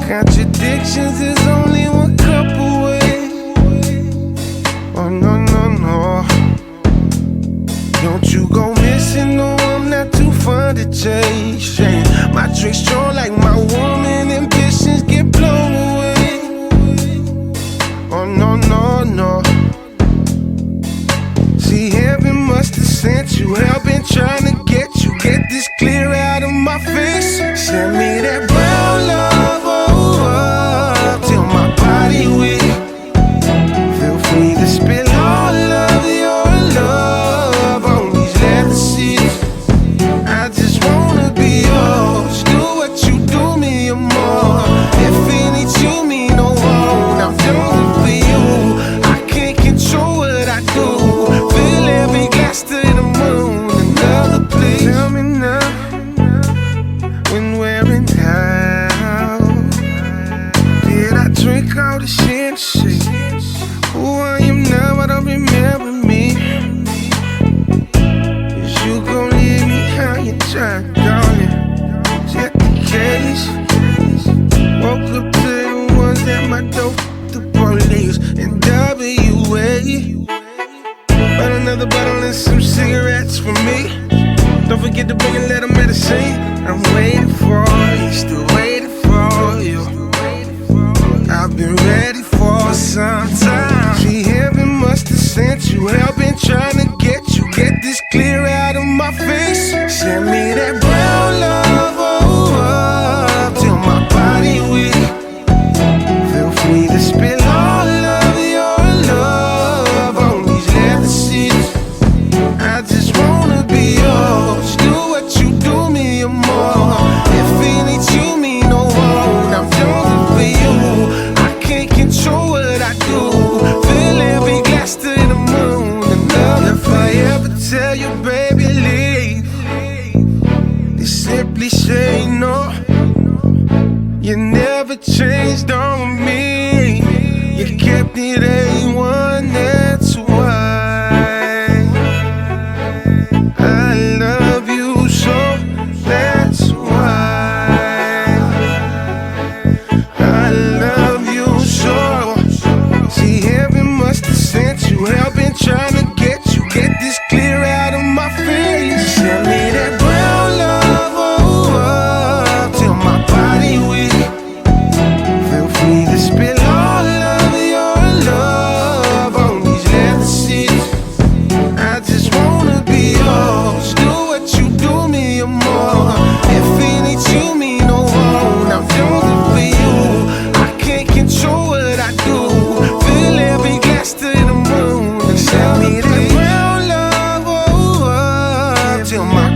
Contradictions is only one cup away. Oh no, no, no. Don't you go missing, no, I'm not too fun to chase. My drinks strong like my woman, ambitions get blown away. Oh no, no, no. See, heaven must have sent you. Hell been trying to get you. Get this clear out of my face. Send me that brown love, oh, till my body weak. Feel free to spill all of your love on these leather seats. I just wanna be yours. Do what you do me and more. If it ain't you, me no more. I'm doing for you. I can't control what I do. Fill every glass to the moon. Another place. Tell me now, when, where, and how did I drink all the shit? Who I am now, I don't remember me. Is you gon' leave me how you try, darling? Check the case. Woke up to the ones at my door, the police and WA. Bought another bottle and some cigarettes for me. Don't forget to bring a little medicine. I'm waiting for you, still waiting for you. I've been ready for some time. See, heaven must have sent you. Hell been trying to get you. Get this clear out of my face. Send me that brown love, oh, till my body weak. Feel free to spill all of your love on these leather seats. I just wanna be yours. Do what you do me and more. If it ain't you, me no more. I'm doing for you. I can't control what I do. Fill every glass to the moon. Another if I ever tell you, baby, leave, they simply say no. You never changed on me. You kept it A1, that's why I love you so. That's why I love you so. See, heaven must have sent you. Hell been trying to get you. Get this clear out of my face. Send me that brown love, oh, till my body weak. Feel free to spill all of your love on these leather seats. I just wanna be yours. Do what you do me and more. If it ain't you, me no more. I'm doing for you. I can't control what I do. Fill every glass to the moon. Send me that brown love, oh, till my